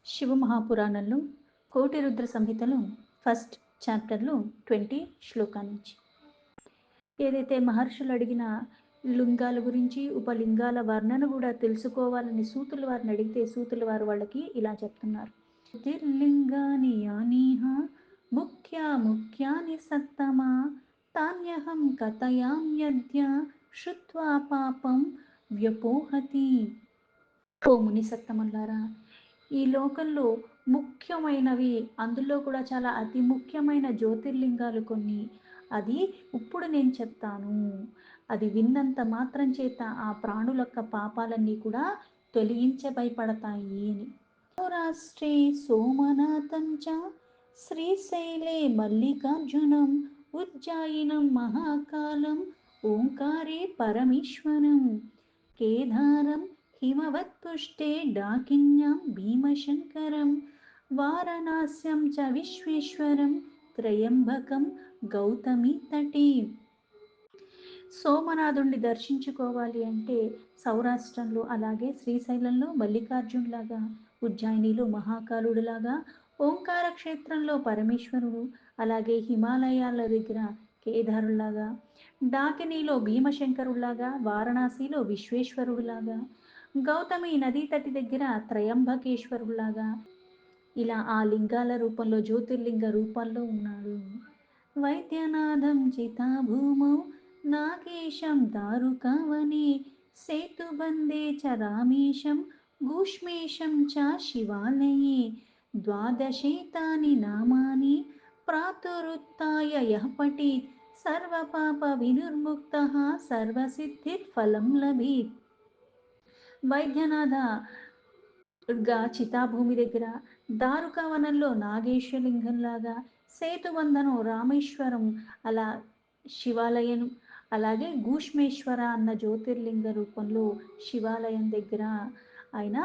శివమహాపురాణంలో కోటి రుద్ర సంహితలో ఫస్ట్ చాప్టర్లో 20 శ్లోకా నుంచి ఏదైతే మహర్షులు అడిగిన లింగాల గురించి ఉపలింగాల వర్ణన కూడా తెలుసుకోవాలని సూతుల వారిని అడిగితే సూతుల వారు వాళ్ళకి ఇలా చెప్తున్నారు. జ్యోతిర్లింగాని యానీహ ముఖ్యాని సత్తమా తాన్యహం కథయామ్యద్య శృత్వా పాపం వ్యపోహతి. ఓ ముని సత్తమల్లారా, ఈ లోకంలో ముఖ్యమైనవి, అందులో కూడా చాలా అతి ముఖ్యమైన జ్యోతిర్లింగాలు కొన్ని. అది ఇప్పుడు నేను చెప్తాను. అది విన్నంత మాత్రం చేత ఆ ప్రాణులొక్క పాపాలన్నీ కూడా తొలగించ భయపడతాయి అని. సౌరాష్ట్రే సోమనాథం చ శ్రీశైలే మల్లికార్జునం ఉజ్జాయినం మహాకాలం ఓంకారే పరమేశ్వరం కేదారం హిమవత్పుష్టే డాకిన్యాం భీమశంకరం వారణాస్యం చ విశ్వేశ్వరం త్రయంబకం గౌతమి తటే. సోమనాథుణ్ణి దర్శించుకోవాలి అంటే సౌరాష్ట్రంలో, అలాగే శ్రీశైలంలో మల్లికార్జునులాగా, ఉజ్జాయినిలో మహాకాలుడులాగా, ఓంకార క్షేత్రంలో పరమేశ్వరుడు, అలాగే హిమాలయాల దగ్గర కేదారులాగా, డాకినీలో భీమశంకరులాగా, వారణాసిలో విశ్వేశ్వరుడులాగా, గౌతమి నదీ తటి దగ్గర త్రయంబకేశ్వరులాగా, ఇలా ఆ లింగాల రూపంలో జ్యోతిర్లింగ రూపంలో ఉన్నాడు. వైద్యనాథం చితాభూమౌ నాగేశం దారుకావనే సేతుబందే చ రామేశం గూష్మేశం చ శివాలయే ద్వాదశేతాని నామాని ప్రాతురుత్థాయ యః పఠేత్ సర్వపాప వినిర్ముక్తః సర్వసిద్ధిర్ఫలం లభేత్. వైద్యనాథ చితాభూమి దగ్గర, దారుకావనంలో నాగేశ్వరలింగంలాగా, సేతుబంధనం రామేశ్వరం, అలా శివాలయం, అలాగే గూష్మేశ్వర అన్న జ్యోతిర్లింగ రూపంలో శివాలయం దగ్గర ఆయన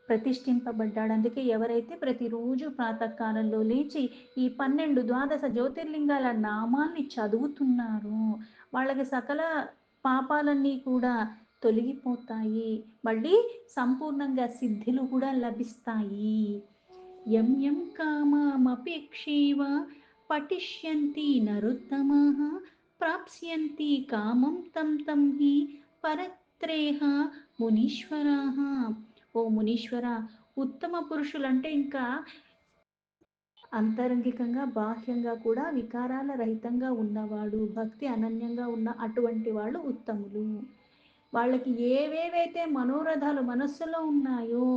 ప్రతిష్ఠింపబడ్డాడు. అందుకే ఎవరైతే ప్రతిరోజు ప్రాతకాలంలో లేచి ఈ 12 ద్వాదశ జ్యోతిర్లింగాల నామాల్ని చదువుతున్నారో వాళ్ళకి సకల పాపాలన్నీ కూడా తొలగిపోతాయి, మళ్ళీ సంపూర్ణంగా సిద్ధులు కూడా లభిస్తాయి. యం యం కామమపేక్షేవ పఠిష్యంతి నరోత్తమాః ప్రాప్స్యంతి కామం తం తం హి పరత్రేహ మునీశ్వరాః. ఓ మునీశ్వర, ఉత్తమ పురుషులంటే ఇంకా అంతరంగికంగా బాహ్యంగా కూడా వికారాల రహితంగా ఉన్నవాడు, భక్తి అనన్యంగా ఉన్న అటువంటి వాళ్ళు ఉత్తములు. వాళ్ళకి ఏవేవైతే మనోరథాలు మనస్సులో ఉన్నాయో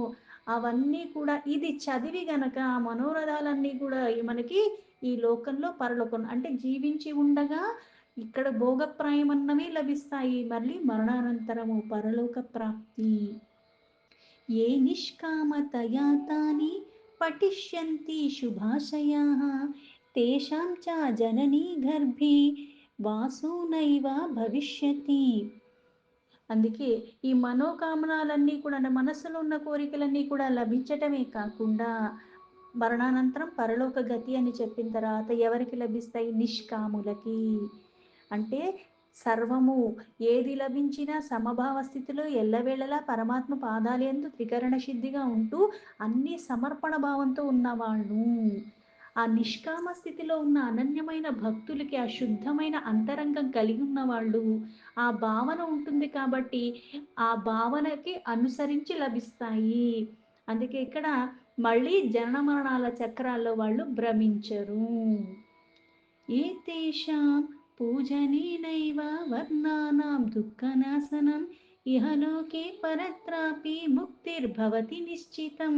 అవన్నీ కూడా ఇది చదివి గనక ఆ మనోరథాలన్నీ కూడా మనకి ఈ లోకంలో పరలోకం అంటే జీవించి ఉండగా ఇక్కడ భోగప్రాయమన్నవి లభిస్తాయి, మళ్ళీ మరణానంతరము పరలోక ప్రాప్తి. ఏ నిష్కామతయా తాని పఠిష్యంతి శుభాశయాః తేషాం చ జననీ గర్భే వాసునైవ భవిష్యతి. అందుకే ఈ మనోకామనాలన్నీ కూడా, మనసులో ఉన్న కోరికలన్నీ కూడా లభించటమే కాకుండా మరణానంతరం పరలోక గతి అని చెప్పిన తర్వాత ఎవరికి లభిస్తాయి? నిష్కాములకి. అంటే సర్వము ఏది లభించినా సమభావ స్థితిలో ఎల్లవేళలా పరమాత్మ పాదాలందు త్రికరణ సిద్ధిగా ఉంటూ అన్ని సమర్పణ భావంతో ఉన్నవాళ్ళు. ఆ నిష్కామ స్థితిలో ఉన్న అనన్యమైన భక్తులకి ఆ శుద్ధమైన అంతరంగం కలిగి ఉన్నవాళ్ళు ఆ భావన ఉంటుంది కాబట్టి ఆ భావనకి అనుసరించి లభిస్తాయి. అందుకే ఇక్కడ మళ్ళీ జనన మరణాల చక్రాల్లో వాళ్ళు భ్రమించరు. ఏతేషాం పూజనేనైవ వర్ణానాం దుఃఖనాశనం ఇహలోకే పరత్రాపి ముక్తిర్భవతి నిశ్చితం.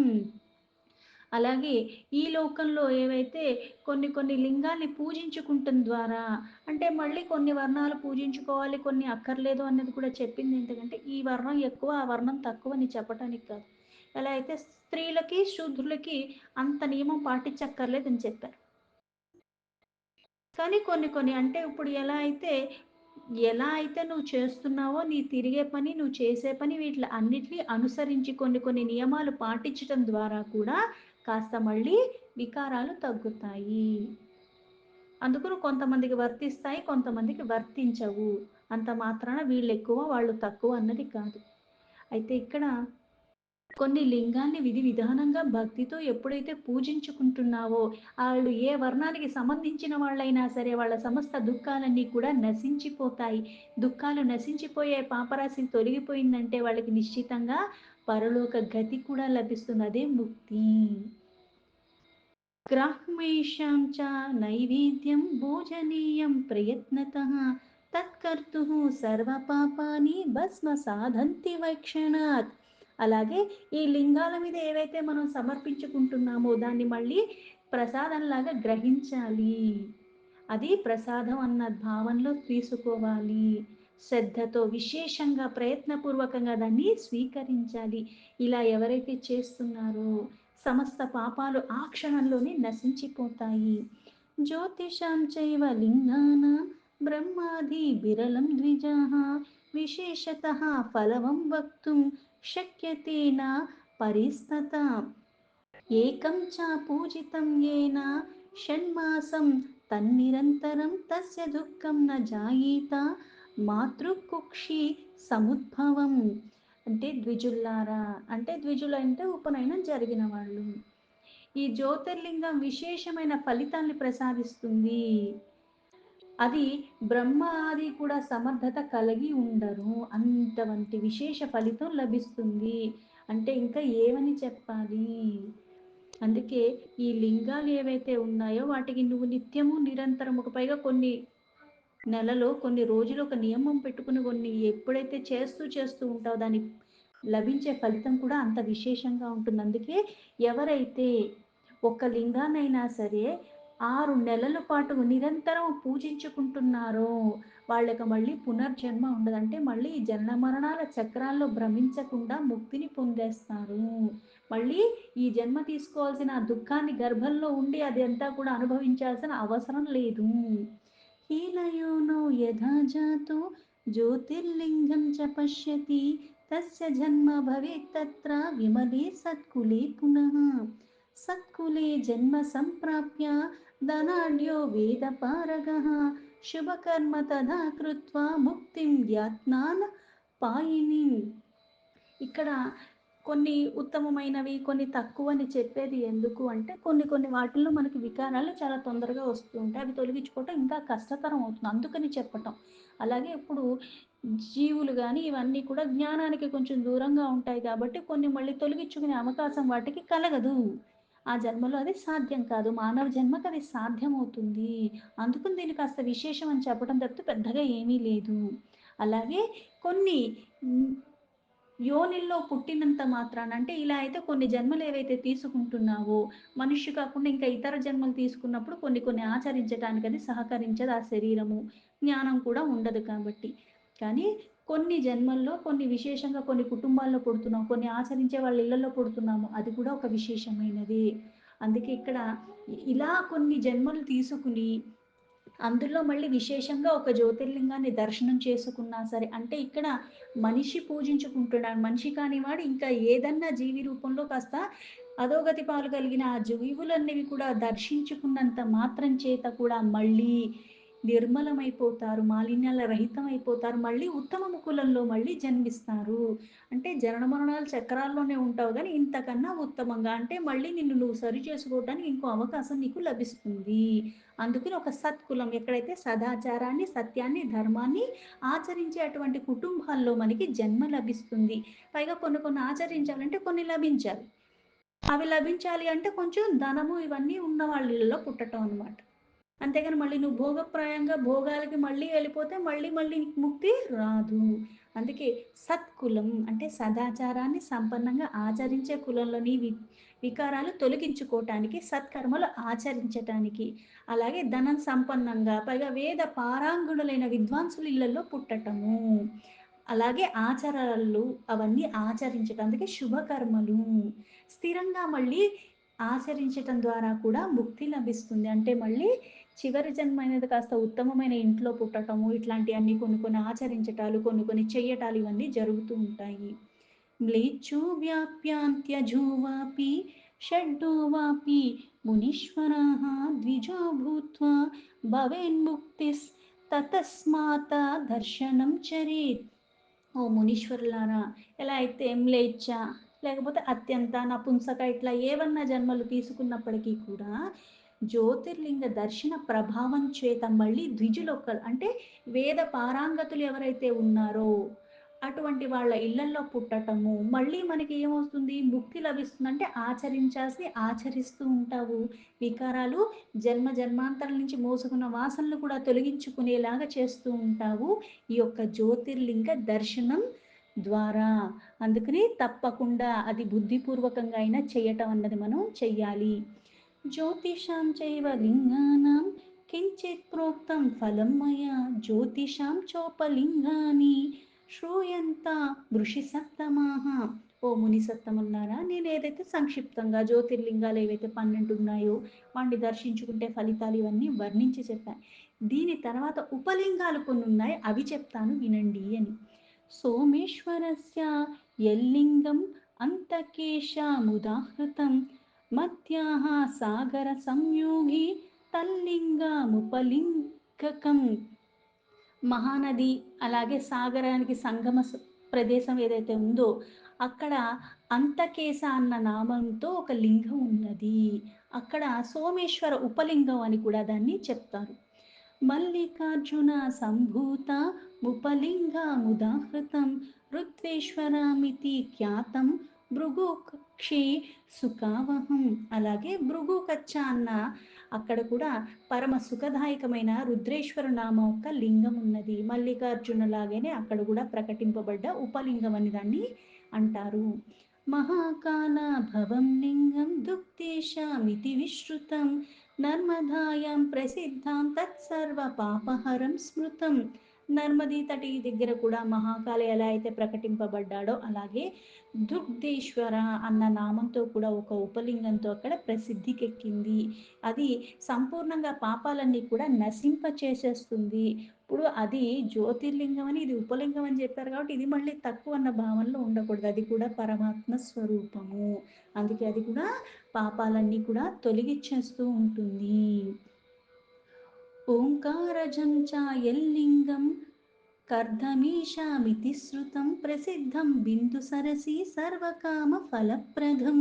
అలాగే ఈ లోకంలో ఏవైతే కొన్ని లింగాల్ని పూజించుకుంటం ద్వారా, అంటే మళ్ళీ కొన్ని వర్ణాలు పూజించుకోవాలి కొన్ని అక్కర్లేదు అన్నది కూడా చెప్పింది. ఎందుకంటే ఈ వర్ణం ఎక్కువ ఆ వర్ణం తక్కువ అని చెప్పడానికి కాదు. ఎలా అయితే స్త్రీలకి శూద్రులకి అంత నియమం పాటించక్కర్లేదని చెప్పారు. కానీ కొన్ని అంటే ఇప్పుడు ఎలా అయితే నువ్వు చేస్తున్నావో నీ తిరిగే పని నువ్వు చేసే పని వీటి అన్నిటినీ అనుసరించి కొన్ని నియమాలు పాటించడం ద్వారా కూడా కాస్త మళ్ళీ వికారాలు తగ్గుతాయి. అందుకు కొంతమందికి వర్తిస్తాయి, కొంతమందికి వర్తించవు. అంత మాత్రాన వీళ్ళు ఎక్కువ వాళ్ళు తక్కువ అన్నది కాదు. అయితే ఇక్కడ కొన్ని లింగాల్ని విధి విధానంగా భక్తితో ఎప్పుడైతే పూజించుకుంటున్నావో, ఆళ్ళు ఏ వర్ణానికి సంబంధించిన వాళ్ళైనా సరే, వాళ్ళ సమస్త దుఃఖాలన్నీ కూడా నశించిపోతాయి. దుఃఖాలు నశించిపోయే పాపరాశి తొలగిపోయిందంటే వాళ్ళకి నిశ్చితంగా పరలోక గతి కూడా లభిస్తుంది. అదే ముక్తి. గ్రాహ్మేషాం చ నైవేద్యం భోజనీయం ప్రయత్నతః తత్కర్తుః సర్వపాపాని భస్మసాధంతి వైక్షణాత్. అలాగే ఈ లింగాల మీద ఏవైతే మనం సమర్పించుకుంటున్నామో దాన్ని మళ్ళీ ప్రసాదంలాగా గ్రహించాలి. అది ప్రసాదం అన్న భావనలో తీసుకోవాలి. శ్రద్ధతో విశేషంగా ప్రయత్నపూర్వకంగా దాన్ని స్వీకరించాలి. ఇలా ఎవరైతే చేస్తున్నారో సమస్త పాపాలు ఆ క్షణంలోనే నశించిపోతాయి. జ్యోతిషాం చైవ లింగానాం బ్రహ్మాది విరలం ద్విజాః విశేషతః ఫలవం వక్తుం శక్యతే న పరిస్తతా. ఏకం చ పూజితం येन షణ్మాసం తన్నిరంతరం తస్య దుఃఖం న జాయేత మాతృకుక్షి సముద్భవం. అంటే ద్విజుల్లారా, అంటే ద్విజులంటే ఉపనయనం జరిగిన వాళ్ళు. ఈ జ్యోతిర్లింగం విశేషమైన ఫలితాల్ని ప్రసాదిస్తుంది. అది బ్రహ్మ ఆది కూడా సమర్థత కలిగి ఉండరు. అంతవంటి విశేష ఫలితం లభిస్తుంది. అంటే ఇంకా ఏమని చెప్పాలి? అందుకే ఈ లింగాలు ఏవైతే ఉన్నాయో వాటికి నువ్వు నిత్యము నిరంతరము పైగా కొన్ని నెలలో కొన్ని రోజులు ఒక నియమం పెట్టుకుని కొన్ని ఎప్పుడైతే చేస్తూ ఉంటావో దాని లభించే ఫలితం కూడా అంత విశేషంగా ఉంటుంది. అందుకే ఎవరైతే ఒక్క లింగాన్నైనా సరే 6 నెలల పాటు నిరంతరం పూజించుకుంటున్నారో వాళ్ళకి మళ్ళీ పునర్జన్మ ఉండదు. అంటే మళ్ళీ ఈ జనన మరణాల చక్రాల్లో భ్రమించకుండా ముక్తిని పొందేస్తారు. మళ్ళీ ఈ జన్మ తీసుకోవాల్సిన ఆ దుఃఖాన్ని గర్భంలో ఉండి అది అంతా కూడా అనుభవించాల్సిన అవసరం లేదు. हीनयोनो यथा जातो ज्योतिर्लिङ्गं च पश्यति तस्य जन्म भवेत् तत्र विमले सत्कुले पुनः। सत्कुले जन्म सम्प्राप्य धनाढ्यो वेदपारगः शुभकर्म तथा कृत्वा मुक्तिं यात्नान् पायिनीम्. ఇక్కడ కొన్ని ఉత్తమమైనవి, కొన్ని తక్కువని చెప్పేది ఎందుకు అంటే, కొన్ని కొన్ని వాటిల్లో మనకి వికారాలు చాలా తొందరగా వస్తూ ఉంటాయి. అవి తొలగించుకోవటం ఇంకా కష్టతరం అవుతుంది. అందుకని చెప్పటం. అలాగే ఇప్పుడు జీవులు గాని, ఇవన్నీ కూడా జ్ఞానానికి కొంచెం దూరంగా ఉంటాయి కాబట్టి, కొన్ని మళ్ళీ తొలగించుకునే అవకాశం వాటికి కలగదు. ఆ జన్మలో అది సాధ్యం కాదు. మానవ జన్మకు అది సాధ్యమవుతుంది. అందుకని దీన్ని కాస్త విశేషం అని చెప్పడం తప్పితే పెద్దగా ఏమీ లేదు. అలాగే కొన్ని యోనిల్లో పుట్టినంత మాత్రాన అంటే ఇలా అయితే కొన్ని జన్మలు ఏవైతే తీసుకుంటున్నావో, మనిషి కాకుండా ఇంకా ఇతర జన్మలు తీసుకున్నప్పుడు కొన్ని కొన్ని ఆచరించటానికి అది సహకరించదు ఆ శరీరము. జ్ఞానం కూడా ఉండదు కాబట్టి. కానీ కొన్ని జన్మల్లో కొన్ని విశేషంగా కొన్ని కుటుంబాల్లో పుడుతున్నాం. కొన్ని ఆచరించే వాళ్ళ ఇళ్లలో పుడుతున్నాము. అది కూడా ఒక విశేషమైనదే. అందుకే ఇక్కడ ఇలా కొన్ని జన్మలు తీసుకుని అందులో మళ్ళీ విశేషంగా ఒక జ్యోతిర్లింగాన్ని దర్శనం చేసుకున్నా సరే అంటే ఇక్కడ మనిషి పూజించుకుంటున్నాడు. మనిషి కానివాడు ఇంకా ఏదన్నా జీవి రూపంలో కాస్త అధోగతి పాలు కలిగిన ఆ జీవులన్నవి కూడా దర్శించుకున్నంత మాత్రం చేత కూడా మళ్ళీ నిర్మలమైపోతారు. మాలిన్యాల రహితమైపోతారు. మళ్ళీ ఉత్తమ కులంలో మళ్ళీ జన్మిస్తారు. అంటే జనన మరణాల చక్రాల్లోనే ఉంటావు గానీ ఇంతకన్నా ఉత్తమంగా అంటే మళ్ళీ నిన్ను నువ్వు సరి చేసుకోవడానికి ఇంకో అవకాశం నీకు లభిస్తుంది. అందుకని ఒక సత్కులం ఎక్కడైతే సదాచారాన్ని, సత్యాన్ని, ధర్మాన్ని ఆచరించే అటువంటి కుటుంబాల్లో మనకి జన్మ లభిస్తుంది. పైగా కొన్ని కొన్ని ఆచరించాలంటే కొన్ని లభించాలి. అవి లభించాలి అంటే కొంచెం ధనము ఇవన్నీ ఉన్న వాళ్ళ ఇళ్ళలో పుట్టటం అనమాట. అంతేగాని మళ్ళీ నువ్వు భోగప్రాయంగా భోగాలకి మళ్ళీ వెళ్ళిపోతే మళ్ళీ నీకు ముక్తి రాదు. అందుకే సత్కులం అంటే సదాచారాన్ని సంపన్నంగా ఆచరించే కులంలోని వికారాలు తొలగించుకోవటానికి, సత్కర్మలు ఆచరించటానికి, అలాగే ధనం సంపన్నంగా పైగా వేద పారాంగుణులైన విద్వాంసుల ఇళ్లలో పుట్టటము. అలాగే ఆచారాలు అవన్నీ ఆచరించటం. అందుకే శుభకర్మలు స్థిరంగా మళ్ళీ ఆచరించటం ద్వారా కూడా ముక్తి లభిస్తుంది. అంటే మళ్ళీ చివరి జన్మ అనేది కాస్త ఉత్తమమైన ఇంట్లో పుట్టటము, ఇట్లాంటియన్నీ కొన్ని కొన్ని ఆచరించటాలు, కొన్ని కొన్ని చెయ్యటాలు ఇవన్నీ జరుగుతూ ఉంటాయి. మ్లేచ్ఛో వ్యాప్యాంత్యజో వాపి షడ్డో వాపి మునీశ్వరాः ద్విజో భూత్వా భవేన్ముక్తిస్ తతస్మాత దర్శనం చరేత్. ఓ మునీశ్వరులారా, ఎలా అయితే మ్లేచ్ఛ లేకపోతే అత్యంత, నపుంసక ఇట్లా ఏవన్నా జన్మలు తీసుకున్నప్పటికీ కూడా జ్యోతిర్లింగ దర్శన ప్రభావం చేత మళ్ళీ ద్విజులొక్కలు అంటే వేద పారంగతులు ఎవరైతే ఉన్నారో అటువంటి వాళ్ళ ఇళ్లల్లో పుట్టటము, మళ్ళీ మనకి ఏమవుతుంది ముక్తి లభిస్తుందంటే ఆచరించాల్సి ఆచరిస్తూ ఉంటావు. వికారాలు జన్మ జన్మాంతరాల నుంచి మోసుకున్న వాసనలు కూడా తొలగించుకునేలాగా చేస్తూ ఉంటావు ఈ యొక్క జ్యోతిర్లింగ దర్శనం ద్వారా. అందుకని తప్పకుండా అది బుద్ధిపూర్వకంగా అయినా చేయటం అన్నది మనం చెయ్యాలి. జ్యోతిషాం చైవ లింగానాం కించిత్ ప్రోక్తం ఫలం మయా జ్యోతిషాం చోపలింగాని శ్రూయంత ఋషి సత్తమాహ. ఓ ముని సత్తములారా, నేను ఏదైతే సంక్షిప్తంగా జ్యోతిర్లింగాలు ఏవైతే 12 ఉన్నాయో వాటిని దర్శించుకుంటే ఫలితాలు ఇవన్నీ వర్ణించి చెప్పాను. దీని తర్వాత ఉపలింగాలు కొన్ని ఉన్నాయి, అవి చెప్తాను వినండి అని. సోమేశ్వరస్య యల్లింగం అంతకేశాముదాహృతం మధ్యాహ సాగర సంయోగి తల్లింగముపలింగకం. మహానది అలాగే సాగరానికి సంగమ ప్రదేశం ఏదైతే ఉందో అక్కడ అంతకేశ అన్న నామంతో ఒక లింగం ఉన్నది. అక్కడ సోమేశ్వర ఉపలింగం అని కూడా దాన్ని చెప్తారు. మల్లికార్జున సంభూత ముపలింగముదాహృతం రుద్రేశ్వరమితి ఖ్యాతం భృగుక్షే సుఖావహం. అలాగే భృగుకచ్చ అన్న అక్కడ కూడా పరమ సుఖదాయకమైన రుద్రేశ్వర నామం యొక్క లింగం ఉన్నది. మల్లికార్జున లాగానే అక్కడ కూడా ప్రకటింపబడ్డ ఉపలింగం అని దాన్ని అంటారు. మహాకాల భవం లింగం దుక్తేశామితి విశ్రుతం నర్మదాయాం ప్రసిద్ధం తత్సర్వ పాపహరం స్మృతం. నర్మదీ తటి దగ్గర కూడా మహాకాళి ఎలా అయితే ప్రకటింపబడ్డాడో అలాగే దుగ్ధేశ్వర అన్న నామంతో కూడా ఒక ఉపలింగంతో అక్కడ ప్రసిద్ధికెక్కింది. అది సంపూర్ణంగా పాపాలన్నీ కూడా నశింప చేసేస్తుంది. ఇప్పుడు అది జ్యోతిర్లింగం అని ఇది ఉపలింగం అని చెప్పారు కాబట్టి ఇది మళ్ళీ తక్కువ అన్న భావనలో ఉండకూడదు. అది కూడా పరమాత్మ స్వరూపము. అందుకే అది కూడా పాపాలన్నీ కూడా తొలగిచ్చేస్తూ ఉంటుంది. ఓంకారజం చాయల్లింగం కర్ధమీశామితి శృతం ప్రసిద్ధం బిందు సరసి సర్వకామ ఫలప్రదం.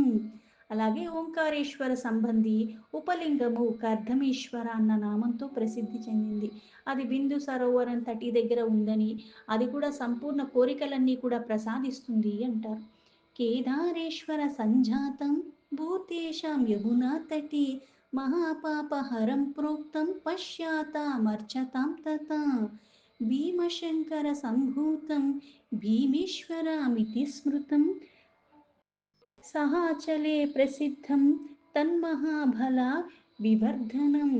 అలాగే ఓంకారేశ్వర సంబంధి ఉపలింగము కర్ధమీశ్వర అన్న నామంతో ప్రసిద్ధి చెందింది. అది బిందు సరోవరం తటి దగ్గర ఉందని, అది కూడా సంపూర్ణ కోరికలన్నీ కూడా ప్రసాదిస్తుంది అంటారు. కేదారేశ్వర సంజాతం భూతేషాం యమునా తటి మహాపాపహరం ప్రోక్తం పశ్చాతామర్చతాం తథా భీమశంకర సంభూతం భీమేశ్వరమితి స్మృతం సహాచలే ప్రసిద్ధం తన్మహాబల వివర్ధనం.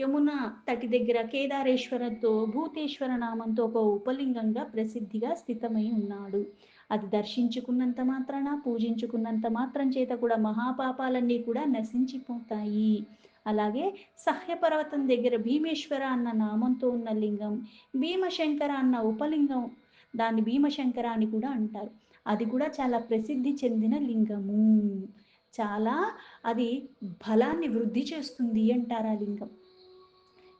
యమున తటి దగ్గర కేదారేశ్వరతో భూతేశ్వర నామంతో ఒక ఉపలింగంగా ప్రసిద్ధిగా స్థితమై ఉన్నాడు. అది దర్శించుకున్నంత మాత్రాన పూజించుకున్నంత మాత్రం చేత కూడా మహాపాపాలన్నీ కూడా నశించిపోతాయి. అలాగే సహ్యపర్వతం దగ్గర భీమేశ్వర అన్న నామంతో ఉన్న లింగం, భీమశంకర అన్న ఉపలింగం, దాన్ని భీమశంకర అని కూడా అంటారు. అది కూడా చాలా ప్రసిద్ధి చెందిన లింగము. చాలా అది బలాన్ని వృద్ధి చేస్తుంది అంటారు ఆ లింగం.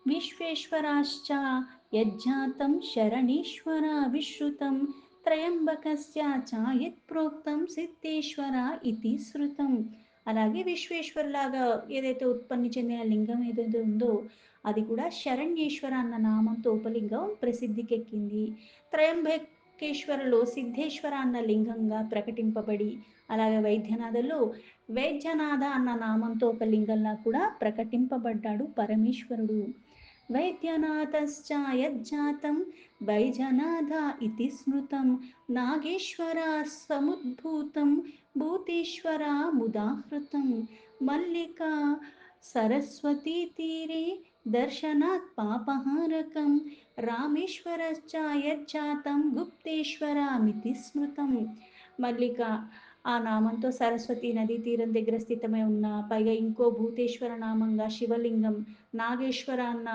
విశ్వేశ్వరాశ్చ యజ్జాతం శరణీశ్వర విశ్రుతం త్రయంబకస్య చ యత్ ప్రోక్తం సిద్ధేశ్వర ఇతి శృతం. అలాగే విశ్వేశ్వరులాగా ఏదైతే ఉత్పత్తి చెందిన లింగం ఏదైతే ఉందో అది కూడా శరణ్యేశ్వర అన్న నామంతో ఉపలింగం ప్రసిద్ధికెక్కింది. త్రయంబకేశ్వరలో సిద్ధేశ్వర అన్న లింగంగా ప్రకటింపబడి అలాగే వైద్యనాథలో వైద్యనాథ అన్న నామంతో ఒక లింగంలా కూడా ప్రకటింపబడ్డాడు పరమేశ్వరుడు. వైద్యనాథశ్చ యజ్జాతం వైజనాథ ఇతి స్మృతం నాగేశ్వర సముద్భూతం భూతేశ్వర ముదాహృతం మల్లికా సరస్వతీ తీరే దర్శనాత్ పాపహారకం రామేశ్వరశ్చ యజ్జాతం గుప్తేశ్వరమితి స్మృతం. మల్లిక ఆ నామంతో సరస్వతి నదీ తీరం దగ్గర స్థితమై ఉన్న, పైగా ఇంకో భూతేశ్వర నామంగా శివలింగం, నాగేశ్వర అన్న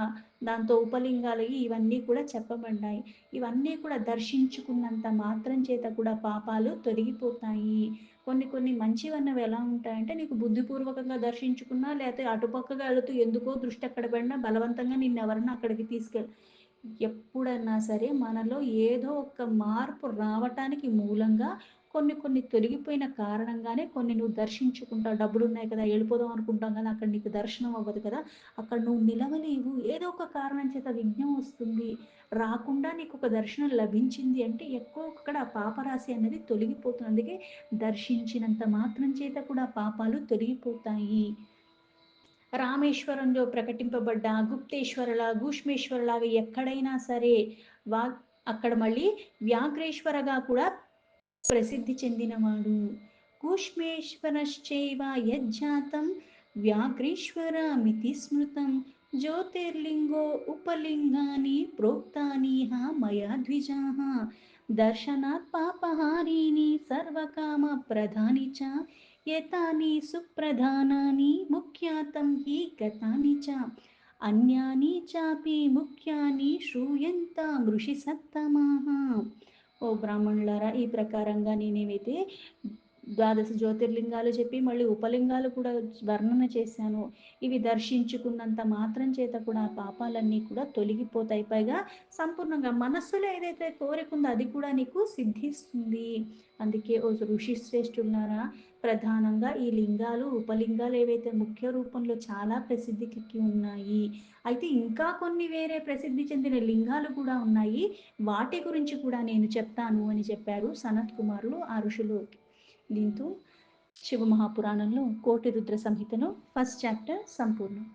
దాంతో ఉపలింగాలు ఇవన్నీ కూడా చెప్పబడ్డాయి. ఇవన్నీ కూడా దర్శించుకున్నంత మాత్రం చేత కూడా పాపాలు తొలగిపోతాయి. కొన్ని కొన్ని మంచివన్నవి ఎలా ఉంటాయంటే నీకు బుద్ధిపూర్వకంగా దర్శించుకున్నా లేకపోతే అటుపక్కగా వెళుతూ ఎందుకో దృష్టి అక్కడ పడినా బలవంతంగా నిన్ను ఎవరన్నా అక్కడికి తీసుకెళ్ళి ఎప్పుడన్నా సరే మనలో ఏదో ఒక మార్పు రావటానికి మూలంగా కొన్ని కొన్ని తొలగిపోయిన కారణంగానే కొన్ని నువ్వు దర్శించుకుంటావు. డబ్బులున్నాయి కదా! ఎళ్ళిపోదాం అనుకుంటాం గానీ అక్కడ నీకు దర్శనం అవ్వదు కదా! అక్కడ నువ్వు నిలవలేవు. ఏదో ఒక కారణం చేత విఘ్నం వస్తుంది. రాకుండా నీకొక దర్శనం లభించింది అంటే ఎక్కువ అక్కడ పాపరాశి అనేది తొలగిపోతుంది. అందుకే దర్శించినంత మాత్రం చేత కూడా పాపాలు తొలగిపోతాయి. రామేశ్వరంలో ప్రకటింపబడ్డ భూష్మేశ్వరలాగా ఎక్కడైనా సరే వా అక్కడ మళ్ళీ వ్యాఘ్రేశ్వరగా కూడా ప్రసిద్ధి చెందినవాడు. కూష్మేశ్వరశ్చైవ యజ్జాతం వ్యాఘ్రేశ్వరమితి స్మృతం జ్యోతిర్లింగో ఉపలింగాని ప్రోక్తానిహ మయా ద్విజాః దర్శనాత్ పాపహారీని సర్వకామ ప్రధాని చ యతాని సుప్రధానాని ముఖ్యాతం హి గతాని చ అన్యాని చాపి ముఖ్యాని శ్రూయంతాం ఋషి సత్తమాః. ఓ బ్రాహ్మణులారా, ఈ ప్రకారంగా నేనేమైతే ద్వాదశ జ్యోతిర్లింగాలు చెప్పి మళ్ళీ ఉపలింగాలు కూడా వర్ణన చేశాను. ఇవి దర్శించుకున్నంత మాత్రం చేత కూడా పాపాలన్నీ కూడా తొలగిపోతాయి. పైగా సంపూర్ణంగా మనస్సులో ఏదైతే కోరిక ఉందో అది కూడా నీకు సిద్ధిస్తుంది. అందుకే ఓ ఋషి శ్రేష్ఠులారా, ప్రధానంగా ఈ లింగాలు ఉపలింగాలు ఏవైతే ముఖ్య రూపంలో చాలా ప్రసిద్ధికి ఉన్నాయి. అయితే ఇంకా కొన్ని వేరే ప్రసిద్ధి చెందిన లింగాలు కూడా ఉన్నాయి. వాటి గురించి కూడా నేను చెప్తాను అని చెప్పారు సనత్ కుమారులు ఆ ఋషులు. దీంతో శివమహాపురాణంలో కోటి రుద్ర సంహితలో ఫస్ట్ చాప్టర్ సంపూర్ణం.